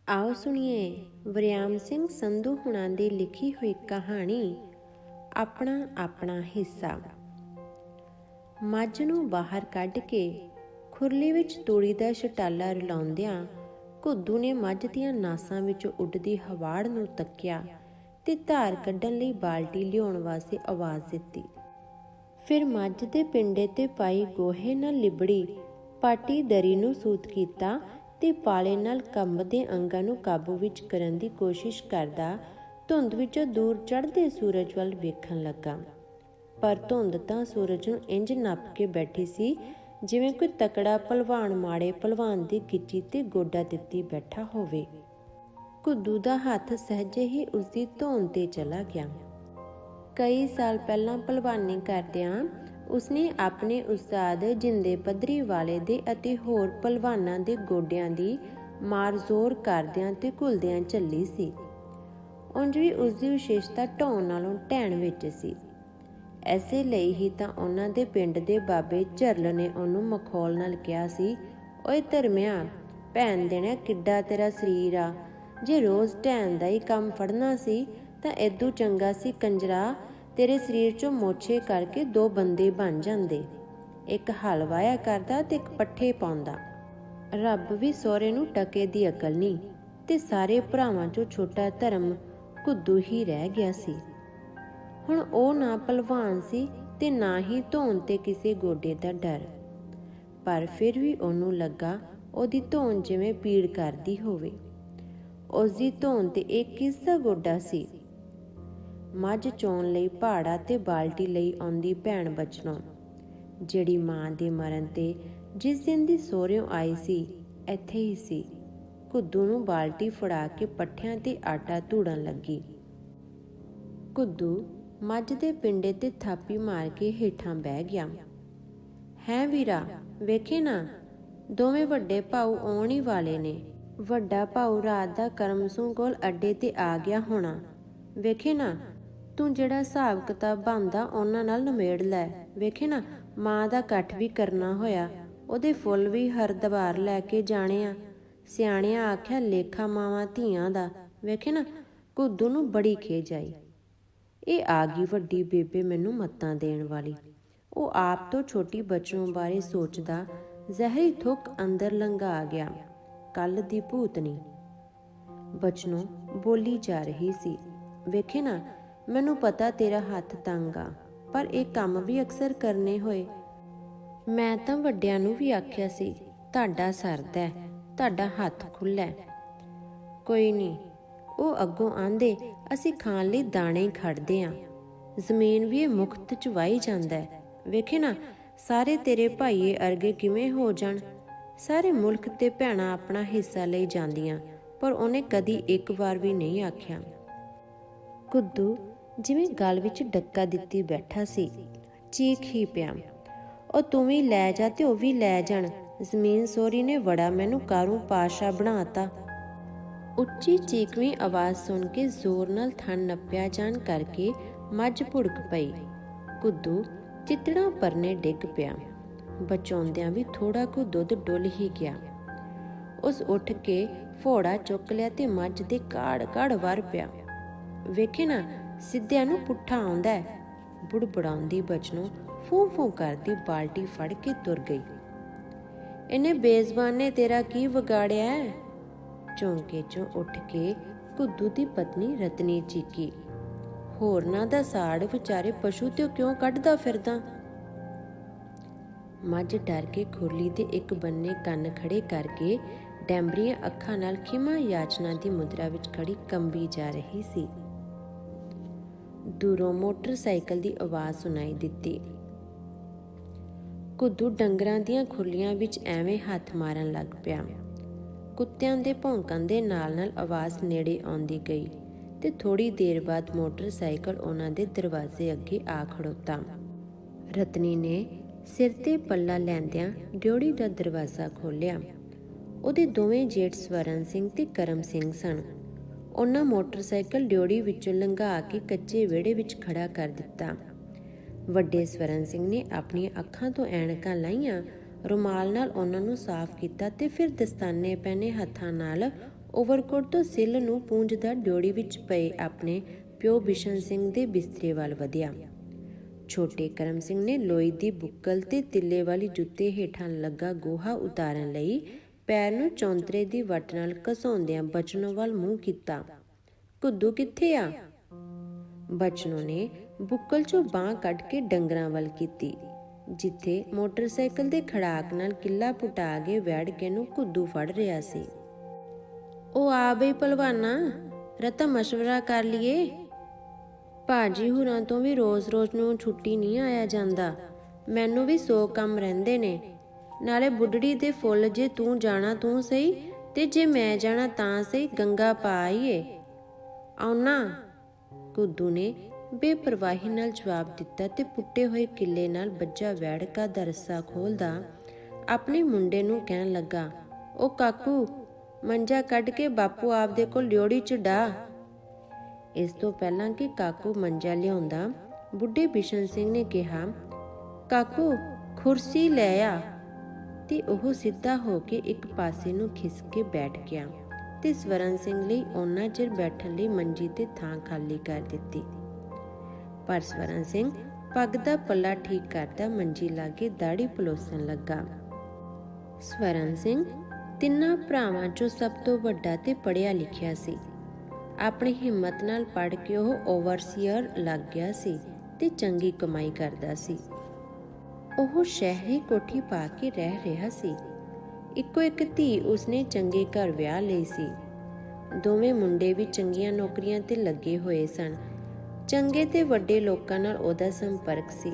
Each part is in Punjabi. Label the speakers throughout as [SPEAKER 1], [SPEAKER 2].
[SPEAKER 1] ਆਓ ਸੁਣੀਏ ਵਰਿਆਮ ਸਿੰਘ ਸੰਧੂ ਹੁਣਾਂ ਦੀ ਲਿਖੀ ਹੋਈ ਕਹਾਣੀ ਆਪਣਾ ਆਪਣਾ ਹਿੱਸਾ। ਮੱਝ ਨੂੰ ਬਾਹਰ ਕੱਢ ਕੇ ਖੁਰਲੀ ਵਿੱਚ ਤੂੜੀ ਦਾ ਛਟਾਲਾ ਰਲਾਉਂਦਿਆਂ ਘੁੱਦੂ ਨੇ ਮੱਝ ਦੀਆਂ ਨਾਸਾਂ ਵਿੱਚੋਂ ਉੱਡਦੀ ਹਵਾੜ ਨੂੰ ਤੱਕਿਆ ਤੇ ਧਾਰ ਕੱਢਣ ਲਈ ਬਾਲਟੀ ਲਿਆਉਣ ਵਾਸਤੇ ਆਵਾਜ਼ ਦਿੱਤੀ। ਫਿਰ ਮੱਝ ਦੇ ਪਿੰਡੇ ਤੇ ਪਾਈ ਗੋਹੇ ਨਾਲ ਲਿਬੜੀ ਪਾਟੀ ਦਰੀ ਨੂੰ ਸੂਤ ਕੀਤਾ ਤੇ ਪਾਲੇ ਨਾਲ ਕੰਬਦੇ ਅੰਗਾਂ ਨੂੰ ਕਾਬੂ ਵਿੱਚ ਕਰਨ ਦੀ ਕੋਸ਼ਿਸ਼ ਕਰਦਾ ਧੁੰਦ ਵਿੱਚੋਂ ਦੂਰ ਚੜ੍ਹਦੇ ਸੂਰਜ ਵੱਲ ਵੇਖਣ ਲੱਗਾ। ਪਰ ਧੁੰਦ ਤਾਂ ਸੂਰਜ ਨੂੰ ਇੰਜ ਨੱਪ ਕੇ ਬੈਠੀ ਸੀ ਜਿਵੇਂ ਕੋਈ ਤਕੜਾ ਭਲਵਾਨ ਮਾੜੇ ਭਲਵਾਨ ਦੀ ਗਿੱਚੀ ਤੇ ਗੋਡਾ ਦਿੱਤੀ ਬੈਠਾ ਹੋਵੇ। ਘੁੱਦੂ ਦਾ ਹੱਥ ਸਹਿਜੇ ਹੀ ਉਸਦੀ ਧੌਣ ਤੇ ਚਲਾ ਗਿਆ। ਕਈ ਸਾਲ ਪਹਿਲਾਂ ਭਲਵਾਨੀ ਕਰਦਿਆਂ ਉਸਨੇ ਆਪਣੇ ਉਸਤਾਦ ਜਿੰਦੇ ਪੱਧਰੀ ਵਾਲੇ ਦੇ ਅਤੇ ਹੋਰ ਭਲਵਾਨਾਂ ਦੇ ਗੋਡਿਆਂ ਦੀ ਮਾਰ ਜ਼ੋਰ ਕਰਦਿਆਂ ਤੇ ਘੁਲਦਿਆਂ ਝੱਲੀ ਸੀ। ਉਂਝ ਵੀ ਉਸਦੀ ਵਿਸ਼ੇਸ਼ਤਾ ਢੌਣ ਨਾਲੋਂ ਢਹਿਣ ਵਿੱਚ ਸੀ। ਐਸੇ ਲਈ ਹੀ ਤਾਂ ਉਹਨਾਂ ਦੇ ਪਿੰਡ ਦੇ ਬਾਬੇ ਝਰਲ ਨੇ ਉਹਨੂੰ ਮਖੌਲ ਨਾਲ ਕਿਹਾ ਸੀ, ਓਏ ਧਰਮਿਆ, ਭੈਣ ਦੇਣਾ ਕਿੱਡਾ ਤੇਰਾ ਸਰੀਰ ਆ, ਜੇ ਰੋਜ਼ ਢਹਿਣ ਦਾ ਹੀ ਕੰਮ ਫੜਨਾ ਸੀ ਤਾਂ ਏਦੂ ਚੰਗਾ ਸੀ ਕੰਜਰਾ ਤੇਰੇ ਸਰੀਰ 'ਚੋਂ ਮੋਛੇ ਕਰਕੇ 2 ਬੰਦੇ ਬਣ ਜਾਂਦੇ, ਇੱਕ ਹਲ ਵਾਹਿਆ ਕਰਦਾ ਤੇ ਇੱਕ ਪੱਠੇ ਪਾਉਂਦਾ। ਰੱਬ ਵੀ ਸਹੁਰੇ ਨੂੰ ਟਕੇ ਦੀ ਅਕਲ ਨਹੀਂ ਤੇ ਸਾਰੇ ਭਰਾਵਾਂ 'ਚੋਂ ਛੋਟਾ ਧਰਮ ਘੁੱਦੂ ਹੀ ਰਹਿ ਗਿਆ ਸੀ। ਹੁਣ ਉਹ ਨਾ ਭਲਵਾਨ ਸੀ ਤੇ ਨਾ ਹੀ ਧੌਣ ਤੇ ਕਿਸੇ ਗੋਡੇ ਦਾ ਡਰ। ਪਰ ਫਿਰ ਵੀ ਉਹਨੂੰ ਲੱਗਾ ਉਹਦੀ ਧੌਣ ਜਿਵੇਂ ਪੀੜ ਕਰਦੀ ਹੋਵੇ। ਉਸਦੀ ਧੌਣ ਤੇ ਇਹ ਕਿਸ ਦਾ ਗੋਡਾ ਸੀ? ਮੱਝ ਚੋਣ ਲਈ ਭਾੜਾ ਤੇ ਬਾਲਟੀ ਲਈ ਆਉਂਦੀ ਭੈਣ ਬਚਨੋਂ, ਜਿਹੜੀ ਮਾਂ ਦੇ ਮਰਨ ਤੇ ਜਿਸ ਦਿਨ ਦੀ ਸਹੁਰਿਓਂ ਆਈ ਸੀ ਇੱਥੇ ਹੀ ਸੀ। ਘੁੱਦੂ ਨੂੰ ਬਾਲਟੀ ਫੜਾ ਕੇ ਪੱਠਿਆਂ ਤੇ ਆਟਾ ਧੂੜਨ ਲੱਗੀ। ਘੁੱਦੂ ਮੱਝ ਦੇ ਪਿੰਡੇ ਤੇ ਥਾਪੀ ਮਾਰ ਕੇ ਹੇਠਾਂ ਬਹਿ ਗਿਆ। ਹੈਂ ਵੀਰਾ, ਵੇਖੇ ਨਾ, ਦੋਵੇਂ ਵੱਡੇ ਭਾਊ ਆਉਣ ਹੀ ਵਾਲੇ ਨੇ। ਵੱਡਾ ਭਾਊ ਰਾਤ ਦਾ ਕਰਮਸੂ ਕੋਲ ਅੱਡੇ ਤੇ ਆ ਗਿਆ ਹੋਣਾ। ਵੇਖੇ ਨਾ, ਤੂੰ ਜਿਹੜਾ ਹਿਸਾਬ ਕਿਤਾਬ ਬਣਦਾ ਉਹਨਾਂ ਨਾਲ ਨਿਮੇੜ ਲੈ। ਵੇਖੇ ਨਾ, ਮਾਂ ਦਾ ਇਕੱਠ ਵੀ ਕਰਨਾ ਹੋਇਆ, ਉਹਦੇ ਫੁੱਲ ਵੀ ਹਰਦੁਆਰ ਲੈ ਕੇ ਜਾਣੇ ਆ। ਸਿਆਣਿਆਂ ਆਖਿਆ ਲੇਖਾ ਮਾਵਾਂ ਧੀਆਂ ਦਾ। ਵੇਖੇ ਨਾ, ਘੁੱਦੂ ਨੂੰ ਬੜੀ ਖੇਜ ਆਈ। ਇਹ ਆ ਗਈ ਵੱਡੀ ਬੇਬੇ ਮੈਨੂੰ ਮੱਤਾਂ ਦੇਣ ਵਾਲੀ। ਉਹ ਆਪ ਤੋਂ ਛੋਟੀ ਬਚਨੋਂ ਬਾਰੇ ਸੋਚਦਾ ਜ਼ਹਿਰੀ ਥੁੱਕ ਅੰਦਰ ਲੰਘਾ ਗਿਆ। ਕੱਲ ਦੀ ਭੂਤਨੀ। ਬਚਨੋਂ ਬੋਲੀ ਜਾ ਰਹੀ ਸੀ, ਵੇਖੇ ਨਾ, ਮੈਨੂੰ ਪਤਾ ਤੇਰਾ ਹੱਥ ਤੰਗ ਆ, ਪਰ ਇਹ ਕੰਮ ਵੀ ਅਕਸਰ ਕਰਨੇ ਹੋਏ। ਮੈਂ ਤਾਂ ਵੱਡਿਆਂ ਨੂੰ ਵੀ ਆਖਿਆ ਸੀ, ਤੁਹਾਡਾ ਸਰਦਾ, ਤੁਹਾਡਾ ਹੱਥ ਖੁੱਲ੍ਹਾ। ਕੋਈ ਨਹੀਂ, ਉਹ ਅੱਗੋਂ ਆਂਦੇ ਅਸੀਂ ਖਾਣ ਲਈ ਦਾਣੇ ਹੀ ਖੜਦੇ ਆਂ। ਜ਼ਮੀਨ ਵੀ ਇਹ ਮੁਫਤ 'ਚ ਵਾਹੀ ਜਾਂਦਾ। ਵੇਖੇ ਨਾ, ਸਾਰੇ ਤੇਰੇ ਭਾਈਏ ਅਰਗੇ ਕਿਵੇਂ ਹੋ ਜਾਣ। ਸਾਰੇ ਮੁਲਕ ਤੇ ਭੈਣਾਂ ਆਪਣਾ ਹਿੱਸਾ ਲਈ ਜਾਂਦੀਆਂ, ਪਰ ਉਹਨੇ ਕਦੀ ਇੱਕ ਵਾਰ ਵੀ ਨਹੀਂ ਆਖਿਆ। ਘੁੱਦੂ ਜਿਵੇਂ ਗਲ ਵਿੱਚ ਡੱਕਾ ਦਿੱਤੀ ਬੈਠਾ ਸੀ, ਚੀਖ ਹੀ ਪਿਆ, ਉਹ ਤੂੰ ਵੀ ਲੈ ਜਾ ਤੇ ਉਹ ਵੀ ਲੈ ਜਾਣ। ਜ਼ਮੀਨ ਸੋਰੀ ਨੇ ਬੜਾ ਮੈਨੂੰ ਕਾਰੂ ਪਾਸ਼ਾ ਬਣਾਤਾ। ਉੱਚੀ ਚੀਕਵੀਂ ਆਵਾਜ਼ ਸੁਣ ਕੇ ਜ਼ੋਰ ਨਾਲ ਥਣ ਨੱਪਿਆ ਜਾਣ ਕਰਕੇ ਮੱਝ ਭੁੜਕ ਪਈ। ਘੁੱਦੂ ਚਿੱਤੜਾਂ ਪਰਨੇ ਡਿੱਗ ਪਿਆ। ਬਚਾਉਂਦਿਆਂ ਵੀ ਥੋੜਾ ਕੁ ਦੁੱਧ ਡੁੱਲ ਹੀ ਗਿਆ। ਉਸ ਉੱਠ ਕੇ ਫੋੜਾ ਚੁੱਕ ਲਿਆ ਤੇ ਮੱਝ ਦੇ ਕਾੜ ਕਾੜ ਵਰ ਪਿਆ। ਵੇਖੇ ਨਾ, ਸਿੱਧਿਆਂ ਨੂੰ ਪੁੱਠਾ ਆਉਂਦਾ। ਬੁੜਬੜਾਉਂਦੀ ਬਚਨੋਂ ਫੂੰ ਫੂੰ ਕਰਦੀ ਬਾਲਟੀ ਫੜ ਕੇ ਤੁਰ ਗਈ। ਇਹਨੇ ਬੇਜ਼ਬਾਨ ਨੇ ਤੇਰਾ ਕੀ ਵਿਗਾੜਿਆ? ਚੌਂਕੇ ਚੋਂ ਉੱਠ ਕੇ ਘੁੱਦੂ ਦੀ ਪਤਨੀ ਰਤਨੀ ਚੀਕੀ, ਹੋਰਨਾਂ ਦਾ ਸਾੜ ਵਿਚਾਰੇ ਪਸ਼ੂ ਤੇ ਕਿਉਂ ਕੱਢਦਾ ਫਿਰਦਾ? ਮੱਝ ਡਰ ਕੇ ਖੁਰਲੀ ਦੇ ਇੱਕ ਬੰਨੇ ਕੰਨ ਖੜੇ ਕਰਕੇ ਡੈਂਬਰੀਆਂ ਅੱਖਾਂ ਨਾਲ ਖਿਮਾ ਯਾਚਨਾ ਦੀ ਮੁਦਰਾ ਵਿੱਚ ਖੜੀ ਕੰਬੀ ਜਾ ਰਹੀ ਸੀ। ਦੂਰੋਂ ਮੋਟਰਸਾਈਕਲ ਦੀ ਆਵਾਜ਼ ਸੁਣਾਈ ਦਿੱਤੀ। ਘੁੱਦੂ ਡੰਗਰਾਂ ਦੀਆਂ ਖੁਰਲੀਆਂ ਵਿੱਚ ਐਵੇਂ ਹੱਥ ਮਾਰਨ ਲੱਗ ਪਿਆ। ਕੁੱਤਿਆਂ ਦੇ ਭੌਂਕਣ ਦੇ ਨਾਲ ਨਾਲ ਆਵਾਜ਼ ਨੇੜੇ ਆਉਂਦੀ ਗਈ ਤੇ ਥੋੜ੍ਹੀ ਦੇਰ ਬਾਅਦ ਮੋਟਰਸਾਈਕਲ ਉਹਨਾਂ ਦੇ ਦਰਵਾਜ਼ੇ ਅੱਗੇ ਆ ਖੜੋਤਾ। ਰਤਨੀ ਨੇ ਸਿਰ ਤੇ ਪੱਲਾ ਲੈਂਦਿਆਂ ਡਿਓੜੀ ਦਾ ਦਰਵਾਜ਼ਾ ਖੋਲ੍ਹਿਆ। ਉਹਦੇ ਦੋਵੇਂ ਜੇਠ ਸਵਰਨ ਸਿੰਘ ਤੇ ਕਰਮ ਸਿੰਘ ਸਨ। ਉਹਨਾਂ ਮੋਟਰਸਾਈਕਲ ਡਿਓੜੀ ਵਿੱਚੋਂ ਲੰਘਾ ਕੇ ਕੱਚੇ ਵਿਹੜੇ ਵਿੱਚ ਖੜਾ ਕਰ ਦਿੱਤਾ। ਵੱਡੇ ਸਵਰਨ ਸਿੰਘ ਨੇ ਆਪਣੀਆਂ ਅੱਖਾਂ ਤੋਂ ਐਨਕਾਂ ਲਾਹੀਆਂ, ਰੁਮਾਲ ਨਾਲ ਉਹਨਾਂ ਨੂੰ ਸਾਫ਼ ਕੀਤਾ ਤੇ ਫਿਰ ਦਸਤਾਨੇ ਪਹਿਨੇ ਹੱਥਾਂ ਨਾਲ ਓਵਰਕੋਟ ਤੋਂ ਸਿੱਲ ਨੂੰ ਪੂੰਝਦਾ ਡਿਓੜੀ ਵਿੱਚ ਪਏ ਆਪਣੇ ਪਿਓ ਬਿਸ਼ਨ ਸਿੰਘ ਦੇ ਬਿਸਤਰੇ ਵੱਲ ਵਧਿਆ। ਛੋਟੇ ਕਰਮ ਸਿੰਘ ਨੇ ਲੋਈ ਦੀ ਬੁੱਕਲ ਤੇ ਤਿੱਲੇ ਵਾਲੀ ਜੁੱਤੇ ਹੇਠਾਂ ਲੱਗਾ ਗੋਹਾ ਉਤਾਰਨ ਲਈ ਪੈਰ ਨੂੰ ਚੌਂਤਰੇ ਦੀ ਵੱਟ ਨਾਲ ਘਸਾਉਂਦਿਆਂ ਬਚਨੋਂ ਵੱਲ ਮੂੰਹ ਕੀਤਾ। ਘੁੱਦੂ ਕਿੱਥੇ ਆ? ਬਚਨੋਂ ਨੇ ਬੁੱਕਲ ਚੋਂ ਬਾਂਹ ਕੱਢ ਕੇ ਡੰਗਰਾਂ ਵੱਲ ਕੀਤੀ, ਜਿੱਥੇ ਮੋਟਰਸਾਈਕਲ ਦੇ ਖੜਾਕ ਨਾਲ ਕਿੱਲਾ ਪੁਟਾ ਕੇ ਵੈੜ ਕੇ ਨੂੰ ਘੁੱਦੂ ਫੜ ਰਿਹਾ ਸੀ। ਉਹ ਆ ਬਈ ਭਲਵਾਨਾ, ਰਤਾ ਮਸ਼ਵਰਾ ਕਰ ਲਈਏ। ਭਾਜੀ ਹੁਰਾਂ ਤੋਂ ਵੀ ਰੋਜ਼-ਰੋਜ਼ ਨੂੰ ਛੁੱਟੀ ਨਹੀਂ ਆਇਆ ਜਾਂਦਾ, ਮੈਨੂੰ ਵੀ 100 ਕੰਮ ਰਹਿੰਦੇ ਨੇ। ਨਾਲੇ ਬੁੱਢੜੀ ਦੇ ਫੁੱਲ, ਜੇ ਤੂੰ ਜਾਣਾ ਤੂੰ ਸਹੀ, ਤੇ ਜੇ ਮੈਂ ਜਾਣਾ ਤਾਂ ਸਹੀ, ਗੰਗਾ ਪਾ ਆਈਏ। ਆਉਣਾ, ਘੁੱਦੂ ਨੇ ਬੇਪਰਵਾਹੀ ਨਾਲ ਜਵਾਬ ਦਿੱਤਾ ਤੇ ਪੁੱਟੇ ਹੋਏ ਕਿੱਲੇ ਨਾਲ ਬੱਜਾ ਵੈੜਕਾ ਦਾ ਰੱਸਾ ਖੋਲ੍ਹਦਾ ਆਪਣੇ ਮੁੰਡੇ ਨੂੰ ਕਹਿਣ ਲੱਗਾ, ਉਹ ਕਾਕੂ, ਮੰਜਾ ਕੱਢ ਕੇ ਬਾਪੂ ਆਪਦੇ ਕੋਲ ਡਿਓੜੀ 'ਚ ਡਾਹ। ਇਸ ਤੋਂ ਪਹਿਲਾਂ ਕਿ ਕਾਕੂ ਮੰਜਾ ਲਿਆਉਂਦਾ, ਬੁੱਢੇ ਬਿਸ਼ਨ ਸਿੰਘ ਨੇ ਕਿਹਾ, ਕਾਕੂ ਕੁਰਸੀ ਲੈ ਆ। ਤੇ ਉਹ ਸਿੱਧਾ ਹੋ ਕੇ ਇੱਕ ਪਾਸੇ ਨੂੰ ਖਿਸਕ ਕੇ ਬੈਠ ਗਿਆ ਤੇ ਸਵਰਨ ਸਿੰਘ ਲਈ ਓਨਾ ਚਿਰ ਬੈਠਣ ਲਈ ਮੰਜੀ ਤੇ ਥਾਂ ਖਾਲੀ ਕਰ ਦਿੱਤੀ। ਪਰ ਸਵਰਨ ਸਿੰਘ ਪੱਗ ਦਾ ਪੱਲਾ ਠੀਕ ਕਰਦਾ ਮੰਜੀ ਲਾਗੇ ਦਾੜੀ ਪਲੋਸਣ ਲੱਗਾ। ਸਵਰਨ ਸਿੰਘ ਤਿੰਨਾਂ ਭਰਾਵਾਂ 'ਚੋਂ ਸਭ ਤੋਂ ਵੱਡਾ ਤੇ ਪੜ੍ਹਿਆ ਲਿਖਿਆ ਸੀ। ਆਪਣੀ ਹਿੰਮਤ ਨਾਲ ਪੜ੍ਹ ਕੇ ਉਹ ਓਵਰਸੀਅਰ ਲੱਗ ਗਿਆ ਸੀ ਤੇ ਚੰਗੀ ਕਮਾਈ ਕਰਦਾ ਸੀ। ਉਹ ਸ਼ਹਿਰੀ ਕੋਠੀ ਪਾ ਕੇ ਰਹਿ ਰਿਹਾ ਸੀ। ਇੱਕੋ ਇੱਕ ਧੀ ਉਸਨੇ ਚੰਗੇ ਘਰ ਵਿਆਹ ਲਈ ਸੀ। ਦੋਵੇਂ ਮੁੰਡੇ ਵੀ ਚੰਗੀਆਂ ਨੌਕਰੀਆਂ ਤੇ ਲੱਗੇ ਹੋਏ ਸਨ। ਚੰਗੇ ਤੇ ਵੱਡੇ ਲੋਕਾਂ ਨਾਲ ਉਹਦਾ ਸੰਪਰਕ ਸੀ,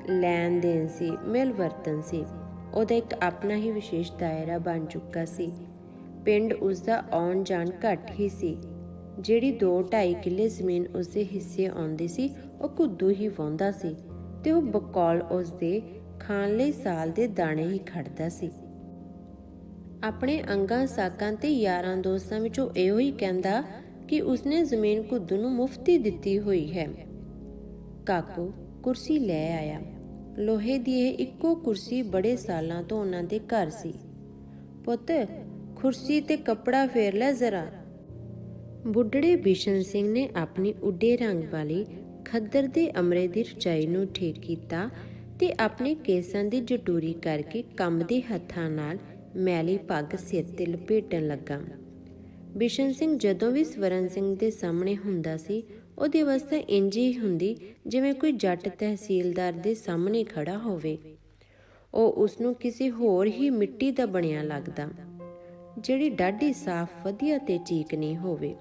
[SPEAKER 1] ਲੈਣ ਦੇਣ ਸੀ, ਮਿਲ ਵਰਤਨ ਸੀ। ਉਹਦਾ ਇੱਕ ਆਪਣਾ ਹੀ ਵਿਸ਼ੇਸ਼ ਦਾਇਰਾ ਬਣ ਚੁੱਕਾ ਸੀ। ਪਿੰਡ ਉਸਦਾ ਆਉਣ ਜਾਣ ਘੱਟ ਹੀ ਸੀ। ਜਿਹੜੀ 2-2.5 ਕਿੱਲੇ ਜ਼ਮੀਨ ਉਸਦੇ ਹਿੱਸੇ ਆਉਂਦੀ ਸੀ, ਉਹ ਘੁੱਦੂ ਹੀ ਵਾਹੁੰਦਾ ਸੀ ਤੇ ਉਹ ਬਕੌਲ ਉਸਦੇ ਖਾਣ ਲਈ ਸਾਲ ਦੇ ਦਾਣੇ ਹੀ ਖੜਦਾ ਸੀ। ਆਪਣੇ ਅੰਗਾਂ ਸਾਕਾਂ ਤੇ ਯਾਰਾਂ ਦੋਸਤਾਂ ਵਿੱਚੋਂ ਇਹੋ ਹੀ ਕਹਿੰਦਾ ਕਿ ਉਸਨੇ ਜ਼ਮੀਨ ਘੁੱਦੂ ਨੂੰ ਮੁਫਤੀ ਦਿੱਤੀ ਹੋਈ ਹੈ। ਕਾਕੂ ਕੁਰਸੀ ਲੈ ਆਇਆ। ਲੋਹੇ ਦੀ ਇਹ ਇੱਕੋ ਕੁਰਸੀ ਬੜੇ ਸਾਲਾਂ ਤੋਂ ਉਹਨਾਂ ਦੇ ਘਰ ਸੀ। ਪੁੱਤ, ਕੁਰਸੀ ਤੇ ਕੱਪੜਾ ਫੇਰ ਲੈ ਜ਼ਰਾ। ਬੁੱਢੜੇ ਬਿਸ਼ਨ ਸਿੰਘ ਨੇ ਆਪਣੀ ਉੱਡੇ ਰੰਗ ਵਾਲੀ ਖੱਦਰ ਦੇ ਅਮਰੇ ਦੀ ਰਜਾਈ ਨੂੰ ਠੀਕ ਕੀਤਾ ਤੇ ਆਪਣੇ ਕੇਸਾਂ ਦੀ ਜਟੂਰੀ ਕਰਕੇ ਕੰਮ ਦੇ ਹੱਥਾਂ ਨਾਲ ਮੈਲੀ ਪੱਗ ਸਿਰ ਤੇ ਲਪੇਟਣ ਲੱਗਾ। ਬਿਸ਼ਨ ਸਿੰਘ ਜਦੋਂ ਵੀ ਸਵਰਨ ਸਿੰਘ ਦੇ ਸਾਹਮਣੇ ਹੁੰਦਾ ਸੀ, ਉਹਦੀ ਅਵਸਥਾ ਇੰਝ ਹੀ ਹੁੰਦੀ ਜਿਵੇਂ ਕੋਈ ਜੱਟ ਤਹਿਸੀਲਦਾਰ ਦੇ ਸਾਹਮਣੇ ਖੜਾ ਹੋਵੇ। ਉਹ ਉਸਨੂੰ ਕਿਸੇ ਹੋਰ ਹੀ ਮਿੱਟੀ ਦਾ ਬਣਿਆ ਲੱਗਦਾ, ਜਿਹੜੀ ਡਾਢੀ ਸਾਫ਼, ਵਧੀਆ ਤੇ ਚੀਕਣੀ ਹੋਵੇ,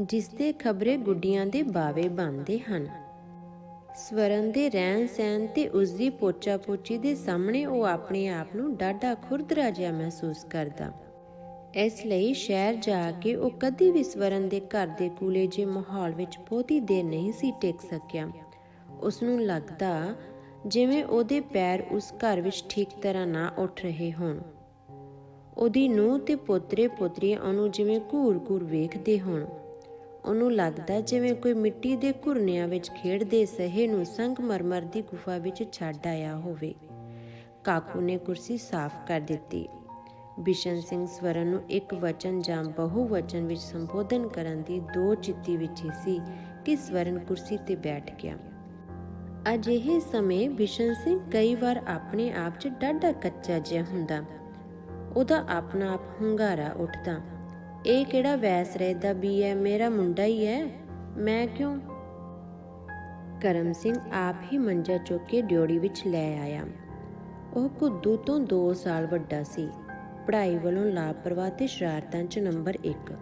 [SPEAKER 1] ਜਿਸਦੇ ਖਬਰੇ ਗੁੱਡੀਆਂ ਦੇ ਬਾਵੇ ਬਣਦੇ ਹਨ। ਸਵਰਨ ਦੇ ਰਹਿਣ ਸਹਿਣ ਤੇ ਉਸਦੀ ਪੋਚਾ ਪੋਚੀ ਦੇ ਸਾਹਮਣੇ ਉਹ ਆਪਣੇ ਆਪ ਨੂੰ ਡਾਢਾ ਖੁਰਦਰਾ ਜਿਹਾ ਮਹਿਸੂਸ ਕਰਦਾ। ਇਸ ਲਈ ਸ਼ਹਿਰ ਜਾ ਕੇ ਉਹ ਕਦੀ ਵੀ ਸਵਰਨ ਦੇ ਘਰ ਦੇ ਕੂਲੇ ਜਿਹੇ ਮਾਹੌਲ ਵਿੱਚ ਬਹੁਤੀ ਦੇਰ ਨਹੀਂ ਸੀ ਟਿਕ ਸਕਿਆ। ਉਸਨੂੰ ਲੱਗਦਾ ਜਿਵੇਂ ਉਹਦੇ ਪੈਰ ਉਸ ਘਰ ਵਿੱਚ ਠੀਕ ਤਰ੍ਹਾਂ ਨਾ ਉੱਠ ਰਹੇ ਹੋਣ। ਉਹਦੀ ਨੂੰਹ ਤੇ ਪੋਤਰੇ ਪੋਤਰੀਆਂ ਉਹਨੂੰ ਜਿਵੇਂ ਘੂਰ-ਘੂਰ ਵੇਖਦੇ ਹੋਣ। ਉਹਨੂੰ ਲੱਗਦਾ ਜਿਵੇਂ ਕੋਈ ਮਿੱਟੀ ਦੇ ਘੁਰਨਿਆਂ ਵਿੱਚ ਖੇਡਦੇ ਸਹੇ ਨੂੰ ਸੰਗਮਰਮਰ ਦੀ ਗੁਫਾ ਵਿੱਚ ਛੱਡ ਆਇਆ ਹੋਵੇ। ਕਾਕੂ ਨੇ ਕੁਰਸੀ ਸਾਫ਼ ਕਰ ਦਿੱਤੀ। ਬਿਸ਼ਨ ਸਿੰਘ ਸਵਰਨ ਨੂੰ ਇੱਕ ਵਚਨ ਜਾਂ ਬਹੁ ਵਚਨ ਵਿੱਚ ਸੰਬੋਧਨ ਕਰਨ ਦੀ ਦੋ ਚਿੱਤੀ ਵਿੱਚ ਹੀ ਸੀ ਕਿ ਸਵਰਨ ਕੁਰਸੀ ਤੇ ਬੈਠ ਗਿਆ। ਅਜਿਹੇ ਸਮੇਂ ਬਿਸ਼ਨ ਸਿੰਘ ਕਈ ਵਾਰ ਆਪਣੇ ਆਪ 'ਚ ਡਾਢਾ ਕੱਚਾ ਜਿਹਾ ਹੁੰਦਾ। ਉਹਦਾ ਆਪਣਾ ਆਪ ਹੁੰਗਾਰਾ ਉੱਠਦਾ, ਇਹ ਕਿਹੜਾ ਵੈਸਰੇ ਦਾ ਵੀ ਹੈ, ਮੇਰਾ ਮੁੰਡਾ ਹੀ ਹੈ, ਮੈਂ ਕਿਉਂ? ਕਰਮ ਸਿੰਘ ਆਪ ਹੀ ਮੰਜਾ ਚੁੱਕ ਕੇ ਡਿਓੜੀ ਵਿੱਚ ਲੈ ਆਇਆ। ਉਹ ਘੁੱਦੂ ਤੋਂ 2 ਸਾਲ ਵੱਡਾ ਸੀ, ਪੜ੍ਹਾਈ ਵੱਲੋਂ ਲਾਪਰਵਾਹ ਤੇ ਸ਼ਰਾਰਤਾਂ 'ਚ ਨੰਬਰ 1।